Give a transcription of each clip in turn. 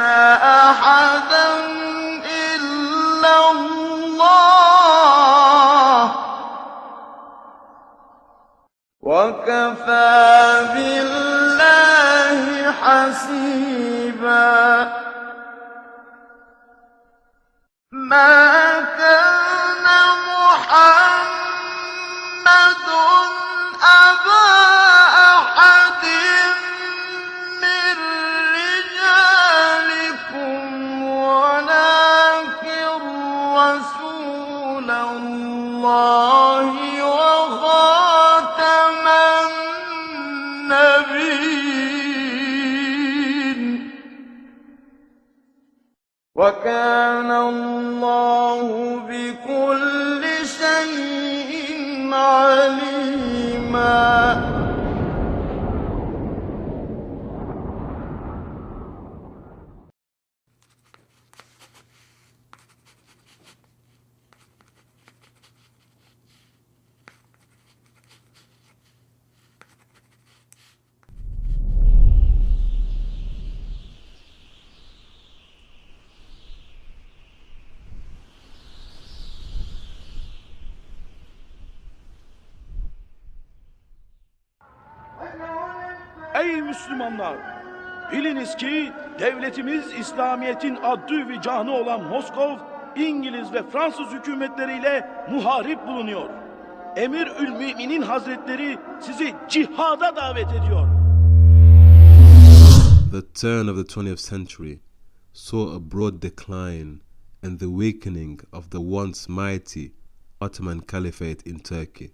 أحدا إلا الله وكفى بالله حسيبا ما كان محمد أبا أحد من رجالكم ولكن رسول الله وخاتم النبيين وكان الله بكل شيء عليما. Ey Müslümanlar! Biliniz ki devletimiz İslamiyet'in adı ve canı olan Moskov, İngiliz ve Fransız hükümetleriyle muharip bulunuyor. Emirülmüminin Hazretleri sizi cihada davet ediyor. The turn of the 20th century saw a broad decline and the weakening of the once mighty Ottoman Caliphate in Turkey,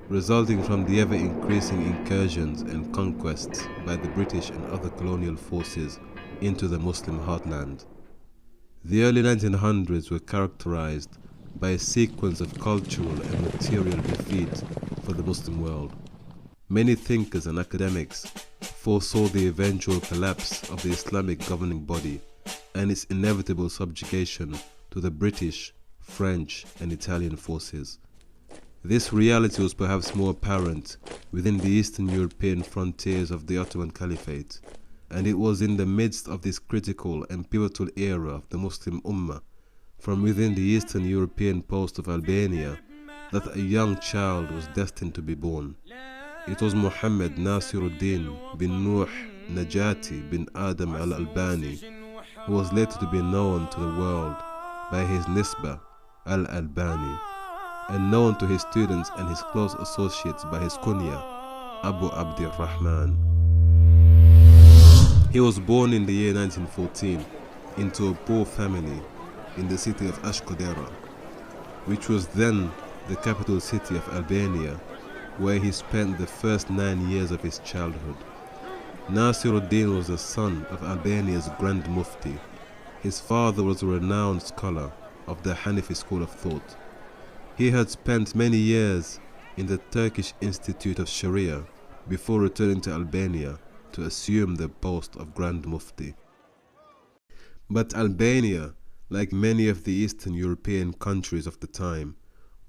resulting from the ever-increasing incursions and conquests by the British and other colonial forces into the Muslim heartland. The early 1900s were characterized by a sequence of cultural and material defeat for the Muslim world. Many thinkers and academics foresaw the eventual collapse of the Islamic governing body and its inevitable subjugation to the British, French, and Italian forces. This reality was perhaps more apparent within the Eastern European frontiers of the Ottoman Caliphate, and it was in the midst of this critical and pivotal era of the Muslim Ummah, from within the Eastern European post of Albania, that a young child was destined to be born. It was Muhammad Nasir-ud-Din bin Nuh Najati bin Adam Al-Albani, who was later to be known to the world by his nisbah Al-Albani, and known to his students and his close associates by his kunya, Abu Abdir Rahman. He was born in the year 1914 into a poor family in the city of Ashkodera, which was then the capital city of Albania, where he spent the first 9 years of his childhood. Nasir-ud-Din was the son of Albania's Grand Mufti. His father was a renowned scholar of the Hanafi school of thought. He had spent many years in the Turkish Institute of Sharia before returning to Albania to assume the post of Grand Mufti. But Albania, like many of the Eastern European countries of the time,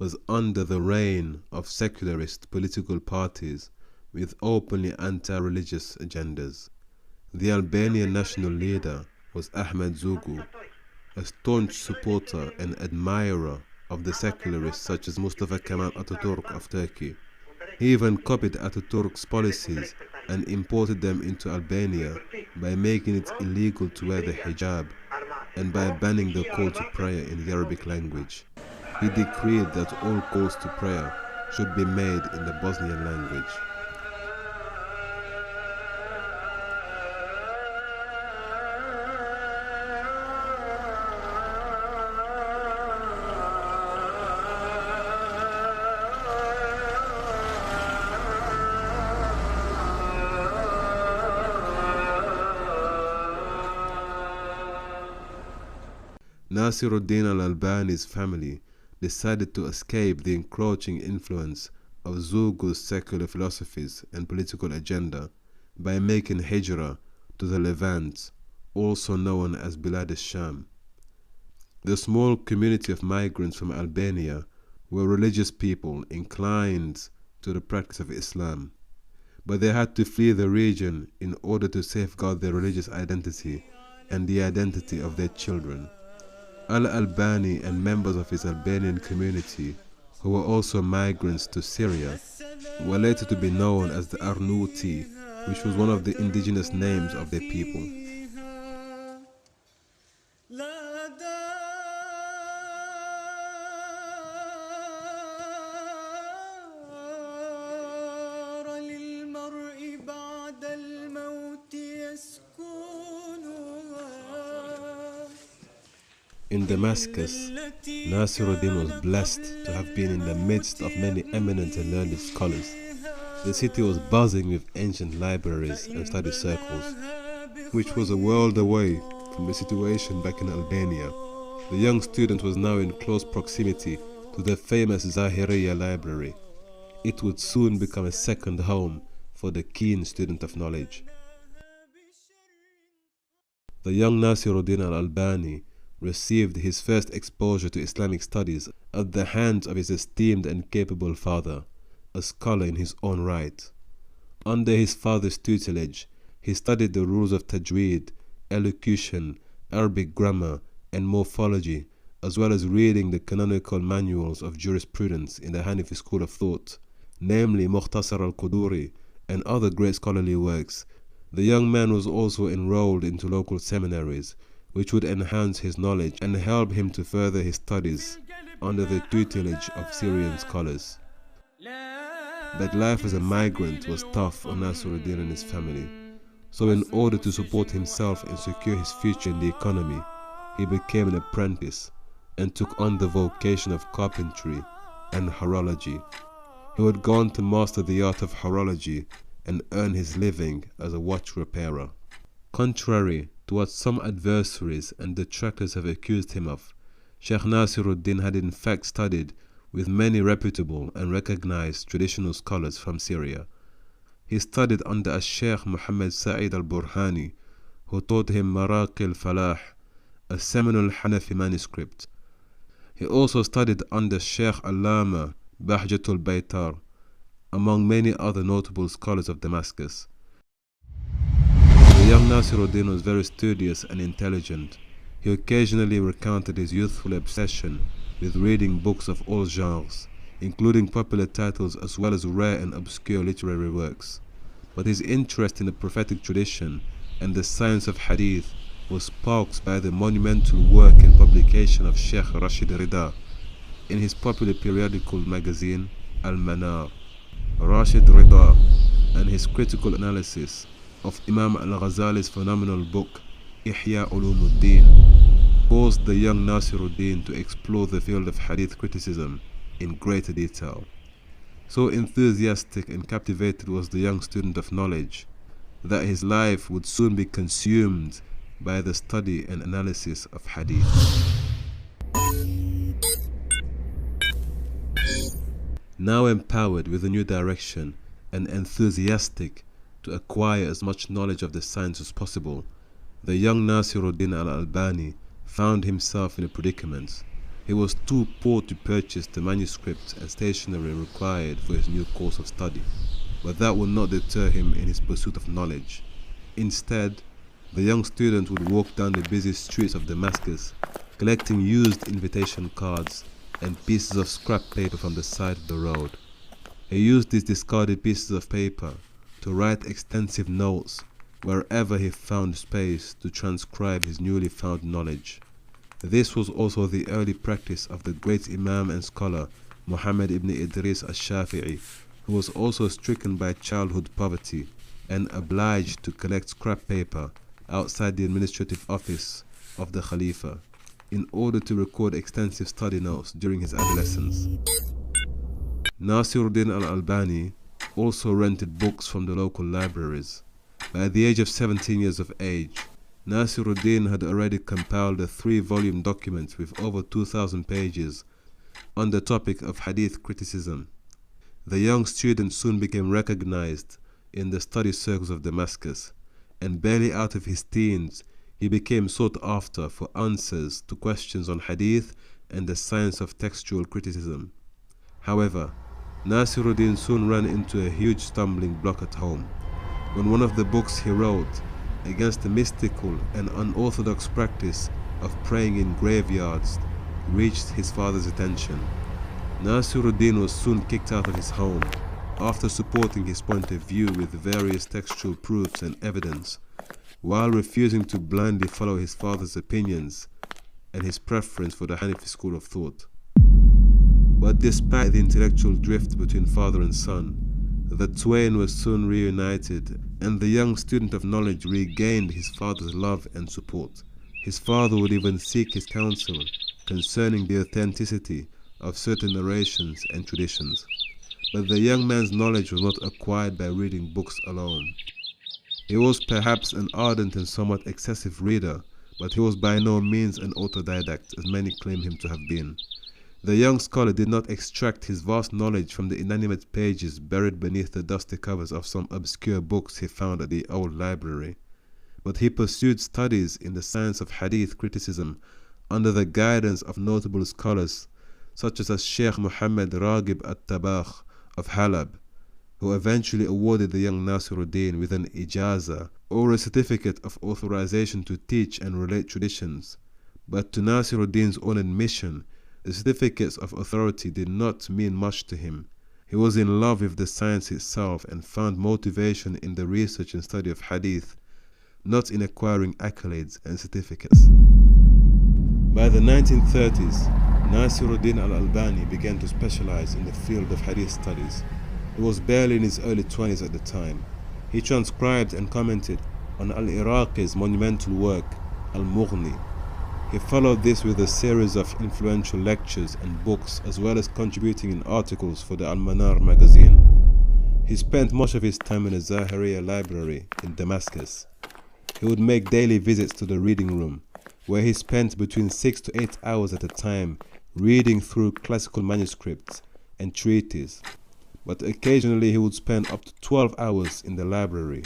was under the reign of secularist political parties with openly anti-religious agendas. The Albanian national leader was Ahmed Zogu, a staunch supporter and admirer of the secularists such as Mustafa Kemal Atatürk of Turkey. He even copied Atatürk's policies and imported them into Albania by making it illegal to wear the hijab and by banning the call to prayer in the Arabic language. He decreed that all calls to prayer should be made in the Bosnian language. Nasir-ud-Din Al-Albani's family decided to escape the encroaching influence of Zogu's secular philosophies and political agenda by making hijrah to the Levant, also known as Bilad al-Sham. The small community of migrants from Albania were religious people inclined to the practice of Islam, but they had to flee the region in order to safeguard their religious identity and the identity of their children. Al-Albani and members of his Albanian community, who were also migrants to Syria, were later to be known as the Arnauti, which was one of the indigenous names of their people. In Damascus, Nasir-ud-Din was blessed to have been in the midst of many eminent and learned scholars. The city was buzzing with ancient libraries and study circles, which was a world away from the situation back in Albania. The young student was now in close proximity to the famous Zahiriya library. It would soon become a second home for the keen student of knowledge. The young Nasir-ud-Din Al-Albani received his first exposure to Islamic studies at the hands of his esteemed and capable father, a scholar in his own right. Under his father's tutelage, he studied the rules of tajweed, elocution, Arabic grammar, and morphology, as well as reading the canonical manuals of jurisprudence in the Hanafi school of thought, namely Mukhtasar al-Quduri and other great scholarly works. The young man was also enrolled into local seminaries, which would enhance his knowledge and help him to further his studies under the tutelage of Syrian scholars. But life as a migrant was tough on Nasir-ud-Din and his family, so in order to support himself and secure his future in the economy, he became an apprentice and took on the vocation of carpentry and horology. He would go on to master the art of horology and earn his living as a watch repairer. Contrary to what some adversaries and detractors have accused him of, Sheikh Nasir-ud-Din had in fact studied with many reputable and recognized traditional scholars from Syria. He studied under Sheikh Muhammad Sa'id al-Burhani, who taught him Maraqi al-Falah, a seminal Hanafi manuscript. He also studied under Sheikh Allama Bahjatul Baytar, among many other notable scholars of Damascus. The young Nasir-ud-Din was very studious and intelligent. He occasionally recounted his youthful obsession with reading books of all genres, including popular titles as well as rare and obscure literary works. But his interest in the prophetic tradition and the science of hadith was sparked by the monumental work and publication of Sheikh Rashid Rida in his popular periodical magazine Al-Manar. Rashid Rida and his critical analysis of Imam al-Ghazali's phenomenal book Ihya Ulumuddin caused the young Nasir-ud-Din to explore the field of hadith criticism in greater detail. So enthusiastic and captivated was the young student of knowledge that his life would soon be consumed by the study and analysis of hadith. Now empowered with a new direction and enthusiastic to acquire as much knowledge of the science as possible, the young Nasir-ud-Din Al-Albani found himself in a predicament. He was too poor to purchase the manuscripts and stationery required for his new course of study, but that would not deter him in his pursuit of knowledge. Instead, the young student would walk down the busy streets of Damascus, collecting used invitation cards and pieces of scrap paper from the side of the road. He used these discarded pieces of paper to write extensive notes wherever he found space to transcribe his newly found knowledge. This was also the early practice of the great Imam and scholar Muhammad ibn Idris al-Shafi'i, who was also stricken by childhood poverty and obliged to collect scrap paper outside the administrative office of the Khalifa in order to record extensive study notes during his adolescence. Nasir-ud-Din Al-Albani also rented books from the local libraries. By the age of 17 years of age, Nasir-ud-Din had already compiled a 3-volume document with over 2,000 pages on the topic of hadith criticism. The young student soon became recognized in the study circles of Damascus, and barely out of his teens, he became sought after for answers to questions on hadith and the science of textual criticism. However, Nasir-ud-Din soon ran into a huge stumbling block at home. When one of the books he wrote against the mystical and unorthodox practice of praying in graveyards reached his father's attention. Nasir-ud-Din was soon kicked out of his home after supporting his point of view with various textual proofs and evidence, while refusing to blindly follow his father's opinions and his preference for the Hanafi school of thought. But despite the intellectual drift between father and son, the twain were soon reunited, and the young student of knowledge regained his father's love and support. His father would even seek his counsel concerning the authenticity of certain narrations and traditions. But the young man's knowledge was not acquired by reading books alone. He was perhaps an ardent and somewhat excessive reader, but he was by no means an autodidact, as many claim him to have been. The young scholar did not extract his vast knowledge from the inanimate pages buried beneath the dusty covers of some obscure books he found at the old library, but he pursued studies in the science of hadith criticism under the guidance of notable scholars such as Sheikh Muhammad Raghib at-Tabakh of Halab, who eventually awarded the young Nasir-ud-Din with an ijaza, or a certificate of authorization to teach and relate traditions. But to Nasir-ud-Din's own admission, the certificates of authority did not mean much to him. He was in love with the science itself and found motivation in the research and study of hadith, not in acquiring accolades and certificates. By the 1930s, Nasir-ud-Din Al-Albani began to specialize in the field of hadith studies. He was barely in his early 20s at the time. He transcribed and commented on Al-Iraqi's monumental work, Al-Mughni. He followed this with a series of influential lectures and books, as well as contributing in articles for the Al-Manar magazine. He spent much of his time in the Zahiriya library in Damascus. He would make daily visits to the reading room, where he spent between 6 to 8 hours at a time reading through classical manuscripts and treatises. But occasionally he would spend up to 12 hours in the library,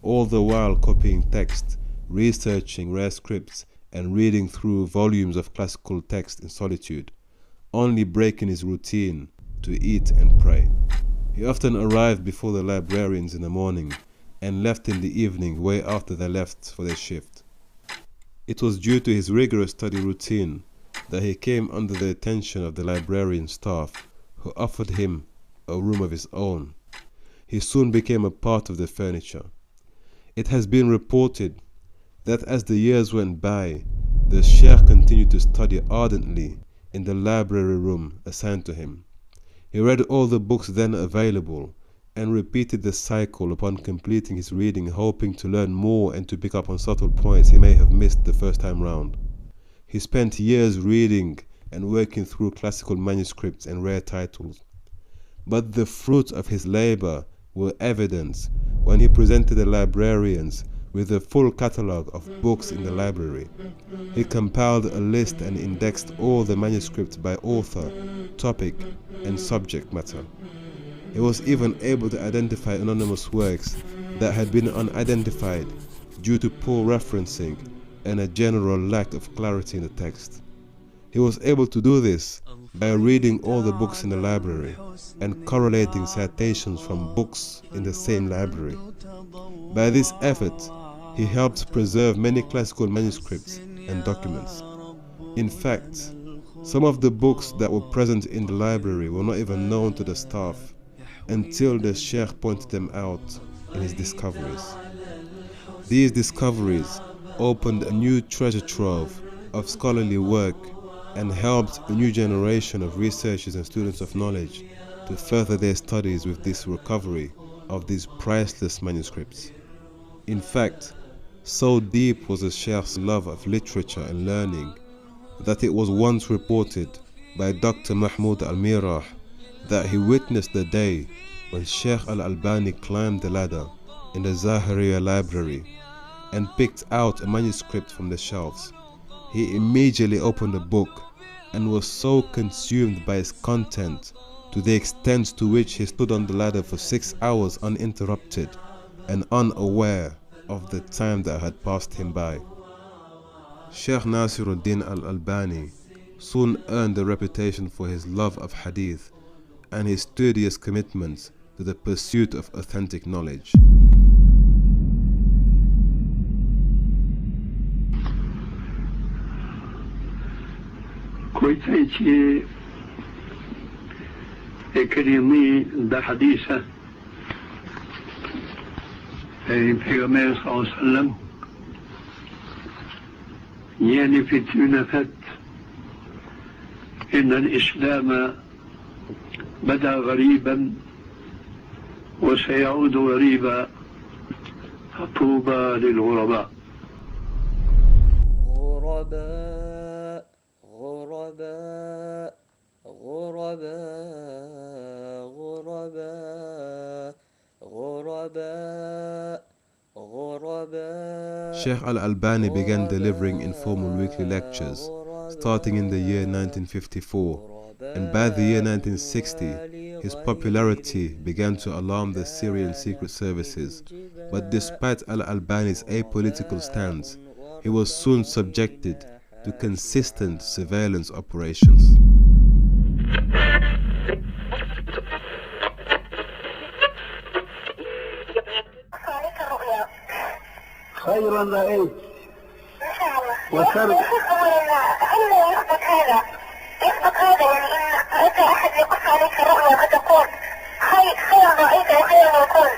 all the while copying text, researching rare scripts, and reading through volumes of classical text in solitude, only breaking his routine to eat and pray. He often arrived before the librarians in the morning and left in the evening way after they left for their shift. It was due to his rigorous study routine that he came under the attention of the librarian staff, who offered him a room of his own. He soon became a part of the furniture. It has been reported that as the years went by, the Sheikh continued to study ardently in the library room assigned to him. He read all the books then available and repeated the cycle upon completing his reading, hoping to learn more and to pick up on subtle points he may have missed the first time round. He spent years reading and working through classical manuscripts and rare titles. But the fruit of his labor were evident when he presented the librarians with a full catalogue of books in the library. He compiled a list and indexed all the manuscripts by author, topic, and subject matter. He was even able to identify anonymous works that had been unidentified due to poor referencing and a general lack of clarity in the text. He was able to do this by reading all the books in the library and correlating citations from books in the same library. By this effort, he helped preserve many classical manuscripts and documents. In fact, some of the books that were present in the library were not even known to the staff until the Sheikh pointed them out in his discoveries. These discoveries opened a new treasure trove of scholarly work and helped a new generation of researchers and students of knowledge to further their studies with this recovery of these priceless manuscripts. In fact, so deep was the Sheikh's love of literature and learning that it was once reported by Dr. Mahmoud Al-Mirah that he witnessed the day when Sheikh Al-Albani climbed the ladder in the Zahiriya library and picked out a manuscript from the shelves. He immediately opened the book and was so consumed by its content to the extent to which he stood on the ladder for 6 hours uninterrupted and unaware of the time that had passed him by. Sheikh Nasir-ud-Din Al-Albani soon earned a reputation for his love of hadith and his studious commitment to the pursuit of authentic knowledge. kujtëjtje e kerimi nda hadithe e pejgamberit sallallahu alaihi wasallam يعني في تونفت إن الإسلام بدأ غريبا وسيعود غريبا فطوبى للغرباء. غرباء غرباء غرباء غرباء غرباء. Sheikh Al-Albani began delivering informal weekly lectures starting in the year 1954, and by the year 1960 his popularity began to alarm the Syrian secret services. But despite Al-Albani's apolitical stance, he was soon subjected to consistent surveillance operations. خيرا رأيت وشر. هل يثبت هذا؟ يثبت هذا يعني إن أتى أحد يقص عليك الرؤيا فتقول خيرا رأيت وخيرا يكون،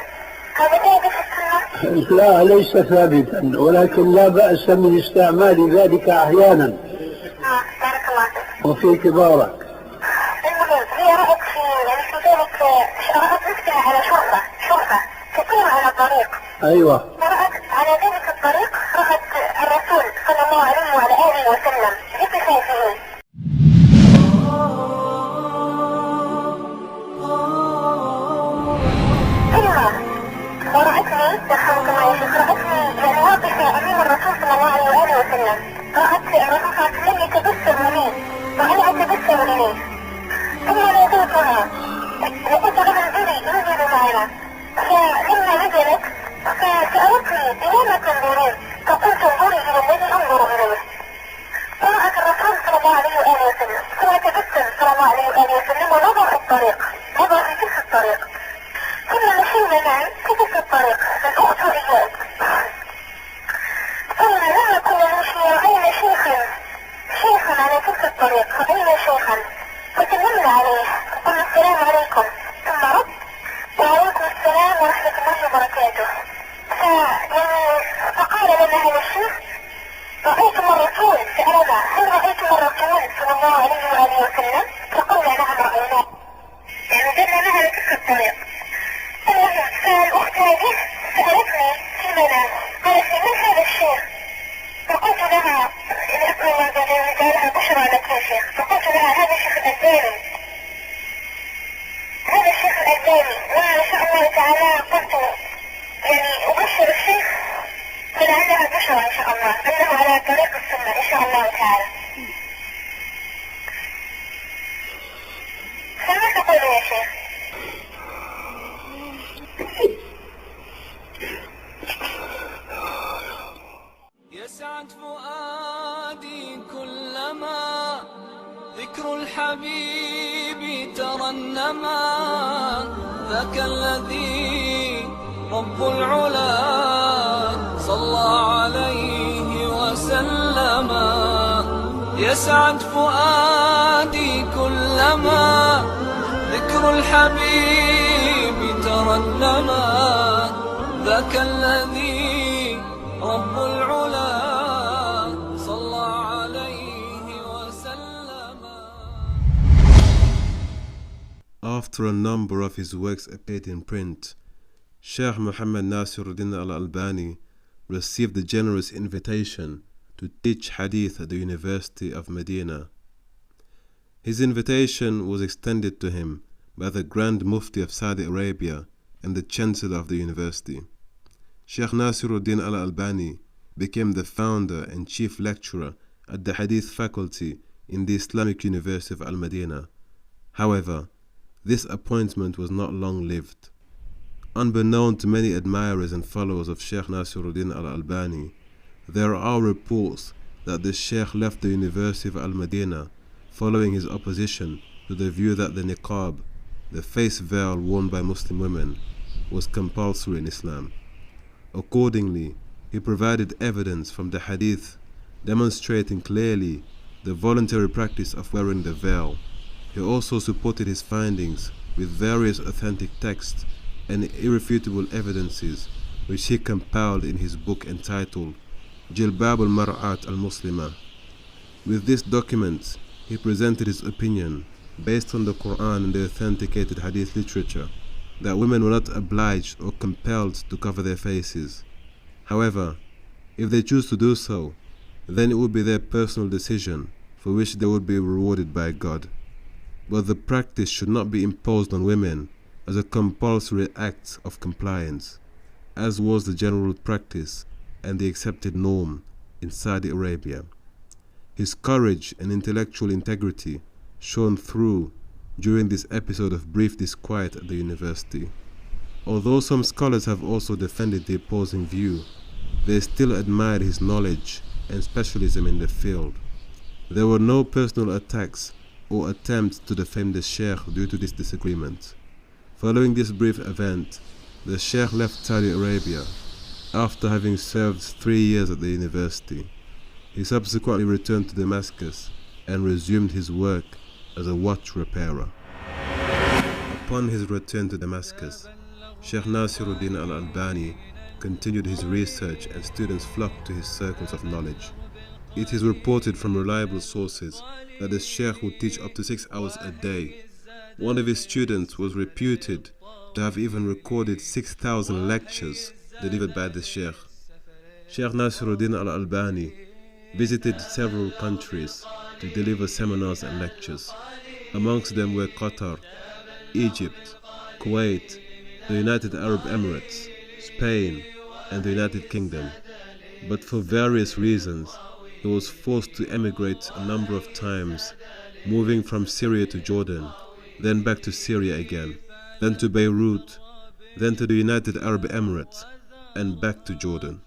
هذا ثابت في السنة؟ لا ليس ثابتا، ولكن لا بأس من استعمال ذلك أحيانا. بارك الله فيك. وفي كبارك. المهم هي رأت في يعني في ذلك رأت نفسها على شرطة تسير على الطريق. أيوة. رأت على ذلك الطريق رأت الرسول صلى الله عليه وعلى آله وسلم بصفاته. ورأتني دخلت معي رأتني يعني واقفة أمام الرسول صلى الله عليه وآله وسلم. رأت الرسول صلى الله عليه وسلم يتبسم لي وأنا أتبسم إليه. ثم ناديتها لقيت لها انزلي معنا. فلما نزلت فسألتني إلى ما تنظرين؟ فقلت انظري إلى الذي أنظر إليه. فرأت الرسول صلى الله عليه وآله وسلم ثم تبسم صلى الله عليه وآله وسلم ونظر في الطريق، نظر في تلك الطريق. ثم مشينا معا في تلك الطريق الأخت وإياه. ثم لما كنا نمشي رأينا شيخا على تلك الطريق، رأينا شيخا فسلمنا عليه وقلنا السلام عليكم، ثم رد وعليكم السلام ورحمة الله وبركاته. فقال لنا هذا الشيخ رأيتم الرسول؟ سألنا هل رأيتم الرسول صلى الله عليه وآله وسلم؟ فقلنا نعم رأيناه، يعني دلنا على تلك الطريق. فالأخت هذه سألتني في المنام قالت لي من هذا الشيخ؟ فقلت لها قالها بشرى لك يا شيخ. فقلت لها هذا الشيخ الألباني، هذا الشيخ الألباني. وأنا إن شاء الله تعالى قلت يعني أبشر الشيخ فلعلها بشرى إن شاء الله أنه على طريق السنة إن شاء الله تعالى. فما تقول يا شيخ؟ يسعد فؤادي كلما ذكر الحبيب ترنما، ذاك الذي رب العلا صلى عليه وسلم. يسعد فؤادي كلما ذكر الحبيب ترنما، ذاك الذي رب العلا صلى عليه وسلم. After a number of his works appeared in print, Sheikh Muhammad Nasir-ud-Din Al-Albani received a generous invitation to teach hadith at the University of Medina. His invitation was extended to him by the Grand Mufti of Saudi Arabia and the Chancellor of the university. Sheikh Nasir-ud-Din Al-Albani became the founder and chief lecturer at the Hadith faculty in the Islamic University of Al-Madinah. However, this appointment was not long-lived. Unbeknown to many admirers and followers of Sheikh Nasir-ud-Din Al-Albani, there are reports that the Sheikh left the University of Al-Madinah following his opposition to the view that the niqab, the face veil worn by Muslim women, was compulsory in Islam. Accordingly, he provided evidence from the hadith demonstrating clearly the voluntary practice of wearing the veil. He also supported his findings with various authentic texts and irrefutable evidences, which he compiled in his book entitled Jilbab al-Mar'at al-Muslima. With this document, he presented his opinion, based on the Quran and the authenticated Hadith literature, that women were not obliged or compelled to cover their faces. However, if they choose to do so, then it would be their personal decision, for which they would be rewarded by God. But the practice should not be imposed on women as a compulsory act of compliance, as was the general practice and the accepted norm in Saudi Arabia. His courage and intellectual integrity shone through during this episode of brief disquiet at the university. Although some scholars have also defended the opposing view, they still admired his knowledge and specialism in the field. There were no personal attacks or attempts to defame the Sheikh due to this disagreement. Following this brief event, the Sheikh left Saudi Arabia after having served 3 years at the university. He subsequently returned to Damascus and resumed his work as a watch repairer. Upon his return to Damascus, Sheikh Nasir-ud-Din Al-Albani continued his research and students flocked to his circles of knowledge. It is reported from reliable sources that the Sheikh would teach up to 6 hours a day. One of his students was reputed to have even recorded 6,000 lectures delivered by the Sheikh. Sheikh Nasir-ud-Din Al-Albani visited several countries to deliver seminars and lectures. Amongst them were Qatar, Egypt, Kuwait, the United Arab Emirates, Spain, and the United Kingdom. But for various reasons, he was forced to emigrate a number of times, moving from Syria to Jordan, then back to Syria again, then to Beirut, then to the United Arab Emirates, and back to Jordan.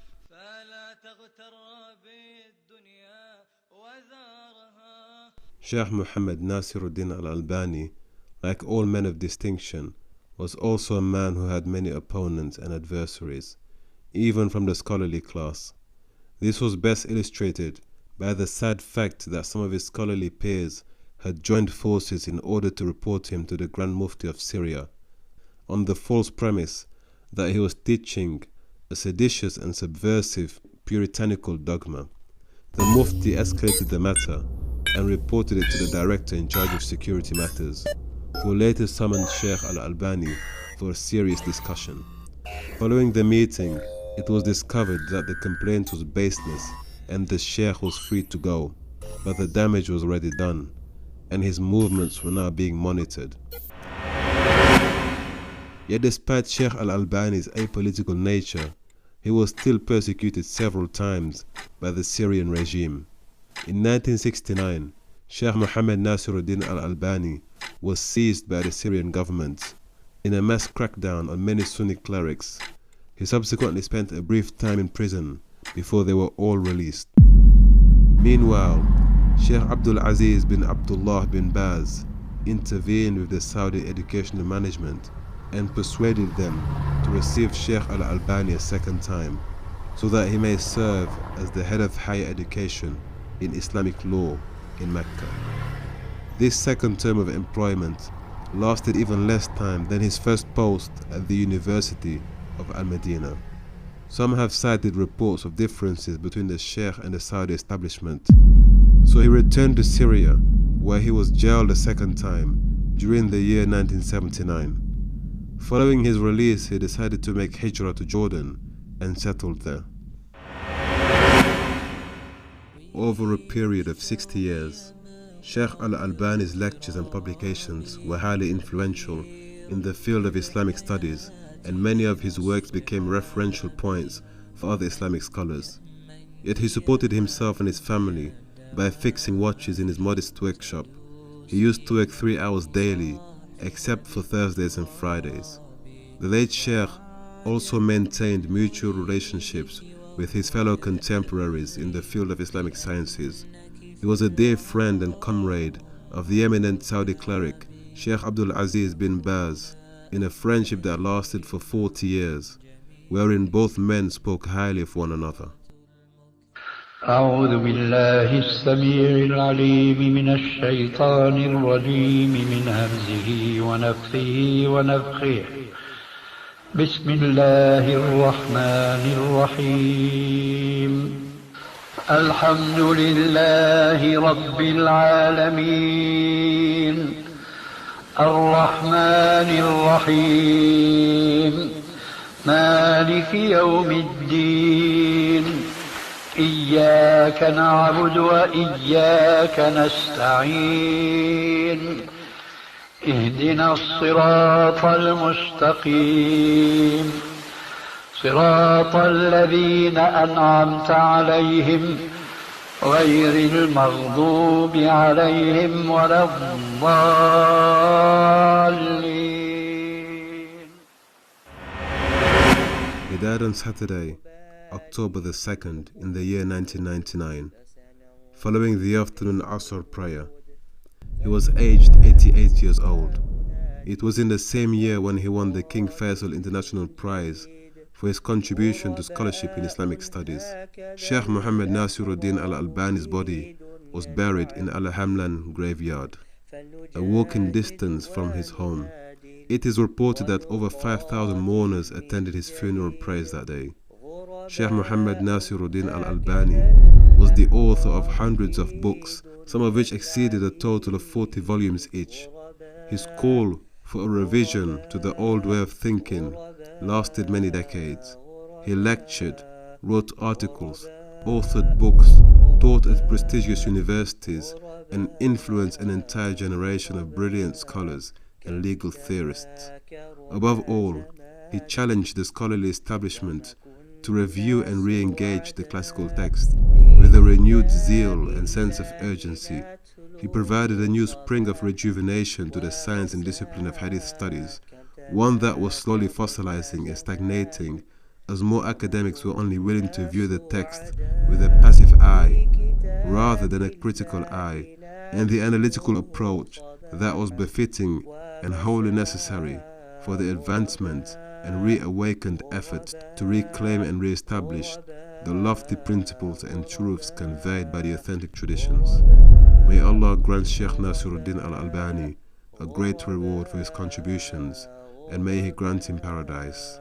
Sheikh Muhammad Nasir-ud-Din Al-Albani, like all men of distinction, was also a man who had many opponents and adversaries, even from the scholarly class. This was best illustrated by the sad fact that some of his scholarly peers had joined forces in order to report him to the Grand Mufti of Syria, on the false premise that he was teaching a seditious and subversive puritanical dogma. The Mufti escalated the matter and reported it to the director in charge of security matters, who later summoned Sheikh Al-Albani for a serious discussion. Following the meeting, it was discovered that the complaint was baseless and the Sheikh was free to go, but the damage was already done, and his movements were now being monitored. Yet despite Sheikh Al-Albani's apolitical nature, he was still persecuted several times by the Syrian regime. In 1969, Sheikh Muhammad Nasir-ud-Din Al-Albani was seized by the Syrian government in a mass crackdown on many Sunni clerics. He subsequently spent a brief time in prison before they were all released. Meanwhile, Sheikh Abdul Aziz bin Abdullah bin Baz intervened with the Saudi educational management and persuaded them to receive Sheikh Al-Albani a second time, so that he may serve as the head of higher education in Islamic law in Mecca. This second term of employment lasted even less time than his first post at the University of Al-Madinah. Some have cited reports of differences between the Sheikh and the Saudi establishment. So he returned to Syria, where he was jailed a second time during the year 1979. Following his release, he decided to make hijrah to Jordan and settled there. Over a period of 60 years, Sheikh Al-Albani's lectures and publications were highly influential in the field of Islamic studies, and many of his works became referential points for other Islamic scholars. Yet he supported himself and his family by fixing watches in his modest workshop. He used to work 3 hours daily, except for Thursdays and Fridays. The late Sheikh also maintained mutual relationships with his fellow contemporaries in the field of Islamic sciences. He was a dear friend and comrade of the eminent Saudi cleric Sheikh Abdul Aziz bin Baz, in a friendship that lasted for 40 years, wherein both men spoke highly of one another. أعوذ بالله السميع العليم من الشيطان الرجيم من همزه ونفثه ونفخه بسم الله الرحمن الرحيم الحمد لله رب العالمين الرحمن الرحيم مالك يوم الدين إياك نعبد وإياك نستعين اهدنا الصراط المستقيم صراط الذين أنعمت عليهم غير المغضوب عليهم ولا الضالين. He died on Saturday, October the 2nd, in the year 1999, following the afternoon Asr prayer. He was aged 88 years old. It was in the same year when he won the King Faisal International Prize for his contribution to scholarship in Islamic studies. Sheikh Muhammad Nasir-ud-Din Al-Albani's body was buried in Al-Hamlan graveyard, a walking distance from his home. It is reported that over 5,000 mourners attended his funeral prayers that day. Sheikh Muhammad Nasir-ud-Din Al-Albani was the author of hundreds of books, some of which exceeded a total of 40 volumes each. His call for a revision to the old way of thinking lasted many decades. He lectured, wrote articles, authored books, taught at prestigious universities, and influenced an entire generation of brilliant scholars and legal theorists. Above all, he challenged the scholarly establishment to review and re-engage the classical text with a renewed zeal and sense of urgency. He provided a new spring of rejuvenation to the science and discipline of hadith studies, one that was slowly fossilizing and stagnating as more academics were only willing to view the text with a passive eye rather than a critical eye, and the analytical approach that was befitting and wholly necessary for the advancement and reawakened effort to reclaim and re-establish the lofty principles and truths conveyed by the authentic traditions. May Allah grant Sheikh Nasir-ud-Din Al-Albani a great reward for his contributions, and may He grant him paradise.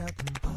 Bum, bum, bum,